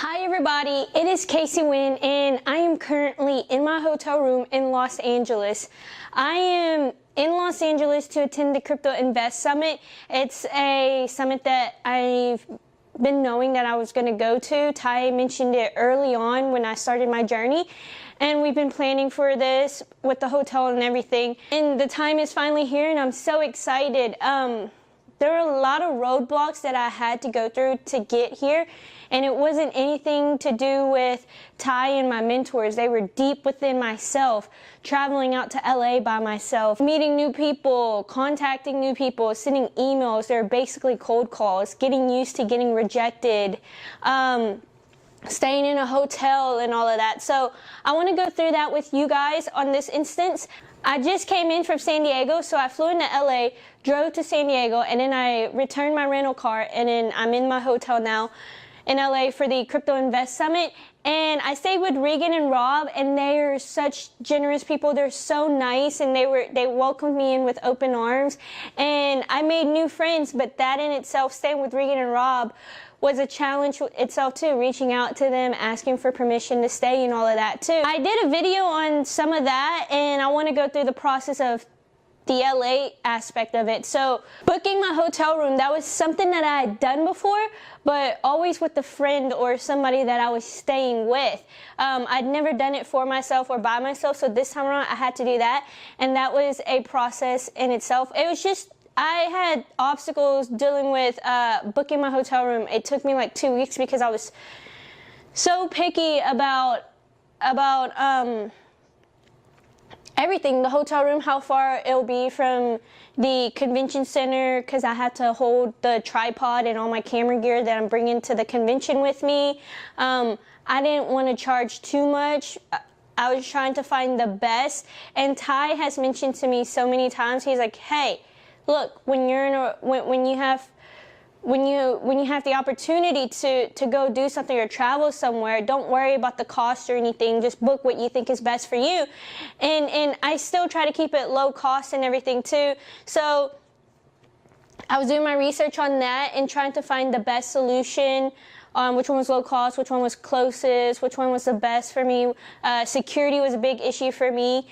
Hi everybody, it is Kasey Wynn and I am currently in my hotel room in Los Angeles. I am in Los Angeles to attend the Crypto Invest Summit. It's a summit that I've been knowing that I was going to go to. Ty mentioned it early on when I started my journey, and we've been planning for this with the hotel and everything. And the time is finally here and I'm so excited. There are a lot of roadblocks that I had to go through to get here, and it wasn't anything to do with Ty and my mentors. They were deep within myself, traveling out to LA by myself, meeting new people, contacting new people, sending emails. They're basically cold calls, getting used to getting rejected, staying in a hotel and all of that. So I want to go through that with you guys on this instance. I just came in from San Diego, so I flew into LA, drove to San Diego, and then I returned my rental car, and then I'm in my hotel now in LA for the Crypto Invest Summit. And I stayed with Regan and Rob, and they are such generous people. They're so nice, and they welcomed me in with open arms, and I made new friends. But that in itself, staying with Regan and Rob, was a challenge itself too, reaching out to them, asking for permission to stay and all of that too. I did a video on some of that, and I want to go through the process of the LA aspect of it. So booking my hotel room, that was something that I had done before, but always with a friend or somebody that I was staying with. I'd never done it for myself or by myself, so this time around I had to do that, and that was a process in itself. It was just, I had obstacles dealing with booking my hotel room. It took me like 2 weeks because I was so picky about everything. The hotel room, how far it'll be from the convention center, because I had to hold the tripod and all my camera gear that I'm bringing to the convention with me. I didn't want to charge too much. I was trying to find the best, and Ty has mentioned to me so many times, he's like, hey, look, when you're in a, when you have the opportunity to go do something or travel somewhere, don't worry about the cost or anything. Just book what you think is best for you. And I still try to keep it low cost and everything too. So I was doing my research on that and trying to find the best solution. Which one was low cost, which one was closest, which one was the best for me. Security was a big issue for me.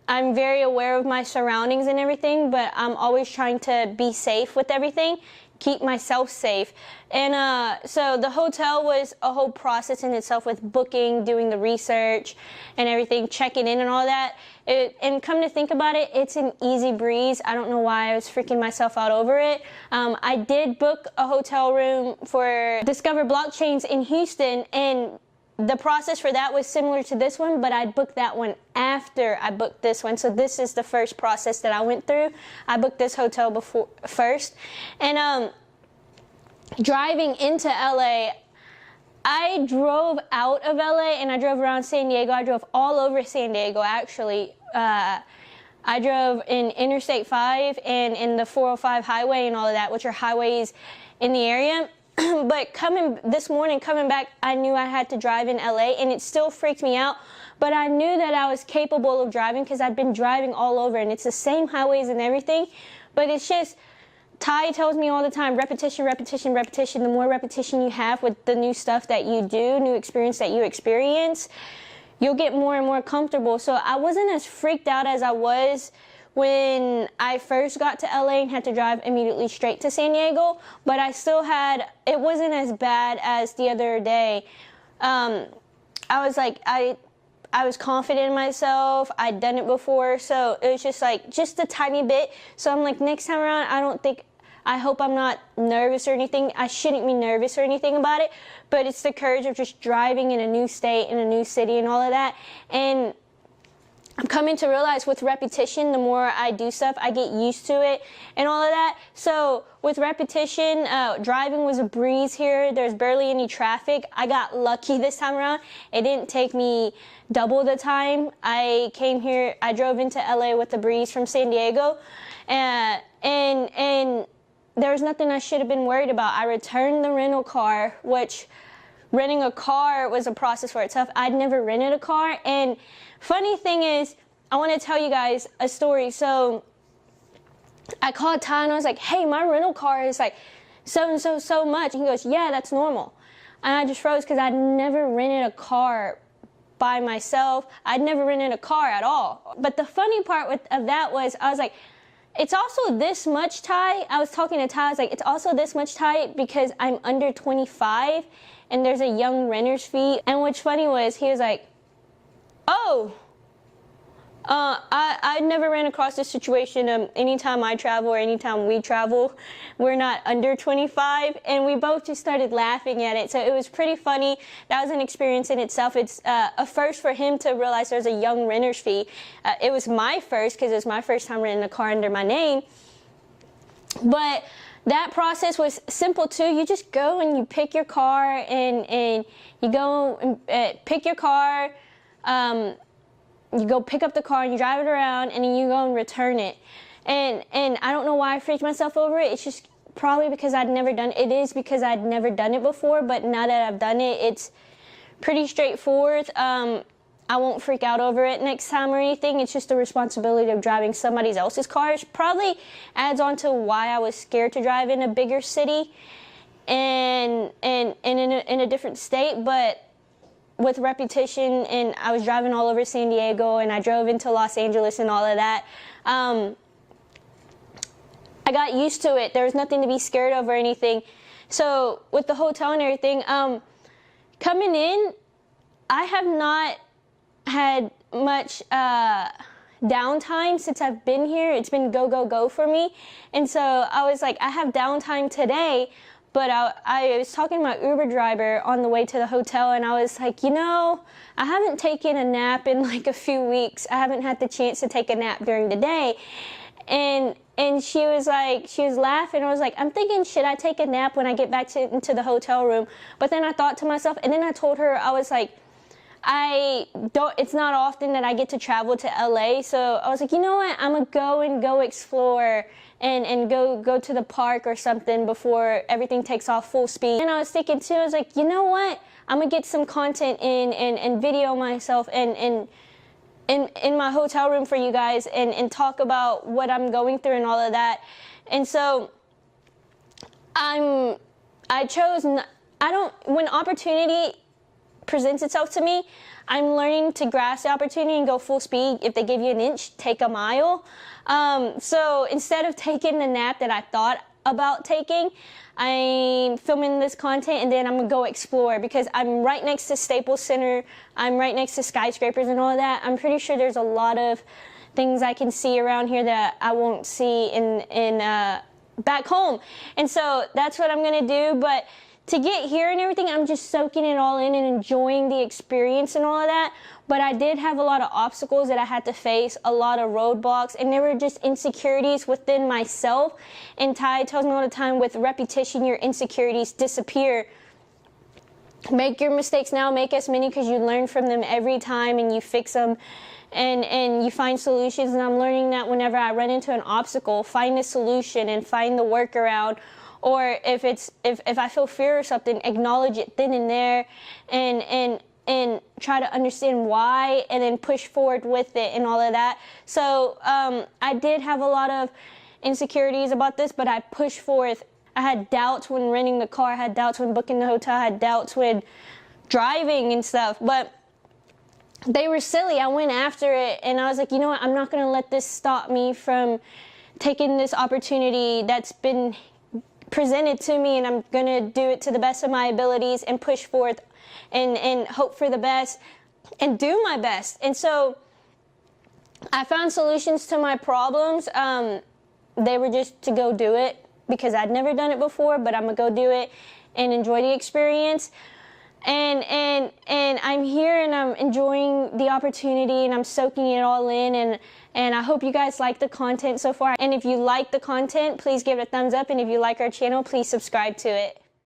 I'm very aware of my surroundings and everything, but I'm always trying to be safe with everything, keep myself safe. And so the hotel was a whole process in itself with booking, doing the research and everything, checking in and all that. And come to think about it, it's an easy breeze. I don't know why I was freaking myself out over it. I did book a hotel room for Discover Blockchains in Houston, and the process for that was similar to this one, but I booked that one after I booked this one. So this is the first process that I went through. I booked this hotel first. And driving into LA, I drove out of LA and I drove around San Diego. I drove all over San Diego, actually. I drove in Interstate 5 and in the 405 highway and all of that, which are highways in the area. But this morning coming back, I knew I had to drive in LA, and it still freaked me out. But I knew that I was capable of driving because I'd been driving all over, and it's the same highways and everything. But it's just, Ty tells me all the time, repetition, repetition, repetition. The more repetition you have with the new stuff that you do, new experience that you experience, you'll get more and more comfortable. So I wasn't as freaked out as I was when I first got to LA and had to drive immediately straight to San Diego, but I still had, it wasn't as bad as the other day. I was like, I was confident in myself, I'd done it before, so it was just like, just a tiny bit. So I'm like, next time around, I hope I'm not nervous or anything. I shouldn't be nervous or anything about it, but it's the courage of just driving in a new state, in a new city and all of that. And I'm coming to realize with repetition, the more I do stuff, I get used to it and all of that. So with repetition, driving was a breeze here. There's barely any traffic. I got lucky this time around. It didn't take me double the time. I came here, I drove into LA with the breeze from San Diego, and there was nothing I should have been worried about. I returned the rental car, which renting a car was a process for itself. I'd never rented a car, and funny thing is, I want to tell you guys a story. So I called Ty and I was like, hey, my rental car is like so much. And he goes, yeah, that's normal. and I just froze because I'd never rented a car by myself. I'd never rented a car at all. But the funny part of that was, I was like, it's also this much tight. I was talking to Ty, I was like, it's also this much tight because I'm under 25 and there's a young renter's fee. And what's funny was, he was like, oh, I never ran across this situation. Anytime I travel or anytime we travel, we're not under 25, and we both just started laughing at it. So it was pretty funny. That was an experience in itself. It's a first for him to realize there's a young renter's fee. It was my first because it was my first time renting a car under my name. But that process was simple too. You just go and you pick your car, and you go and pick your car. You go pick up the car and you drive it around, and then you go and return it. And I don't know why I freaked myself over it. It's just probably because I'd never done it. It is because I'd never done it before, but now that I've done it, it's pretty straightforward. I won't freak out over it next time or anything. It's just the responsibility of driving somebody else's car. It probably adds on to why I was scared to drive in a bigger city and in a different state, but with repetition, and I was driving all over San Diego, and I drove into Los Angeles and all of that, I got used to it. There was nothing to be scared of or anything. So with the hotel and everything, coming in, I have not had much downtime since I've been here. It's been go, go, go for me. And so I was like, I have downtime today. But I was talking to my Uber driver on the way to the hotel, and I was like, you know, I haven't taken a nap in like a few weeks. I haven't had the chance to take a nap during the day. And she was laughing. I was like, I'm thinking, should I take a nap when I get back into the hotel room? But then I thought to myself, and then I told her, I was like, it's not often that I get to travel to LA. So I was like, you know what, I'm gonna go explore and go to the park or something before everything takes off full speed. And I was thinking too, I was like, you know what, I'm gonna get some content in and video myself and in my hotel room for you guys and talk about what I'm going through and all of that. And so when opportunity presents itself to me, I'm learning to grasp the opportunity and go full speed. If they give you an inch, take a mile. So instead of taking the nap that I thought about taking, I'm filming this content, and then I'm gonna go explore because I'm right next to Staples Center. I'm right next to skyscrapers and all of that. I'm pretty sure there's a lot of things I can see around here that I won't see in back home. And so that's what I'm gonna do. But to get here and everything, I'm just soaking it all in and enjoying the experience and all of that. But I did have a lot of obstacles that I had to face, a lot of roadblocks, and there were just insecurities within myself. And Ty tells me all the time, with repetition, your insecurities disappear. Make your mistakes now, make as many, because you learn from them every time and you fix them and you find solutions. And I'm learning that whenever I run into an obstacle, find a solution and find the workaround. Or if I feel fear or something, acknowledge it then and there, and try to understand why, and then push forward with it and all of that. So I did have a lot of insecurities about this, but I pushed forth. I had doubts when renting the car. I had doubts when booking the hotel. I had doubts when driving and stuff. But they were silly. I went after it, and I was like, you know what? I'm not going to let this stop me from taking this opportunity that's been presented to me, and I'm going to do it to the best of my abilities and push forth and hope for the best and do my best. And so I found solutions to my problems. They were just to go do it because I'd never done it before, but I'm going to go do it and enjoy the experience. And I'm here and I'm enjoying the opportunity and I'm soaking it all in, and I hope you guys like the content so far. And if you like the content, please give it a thumbs up, and if you like our channel, please subscribe to it.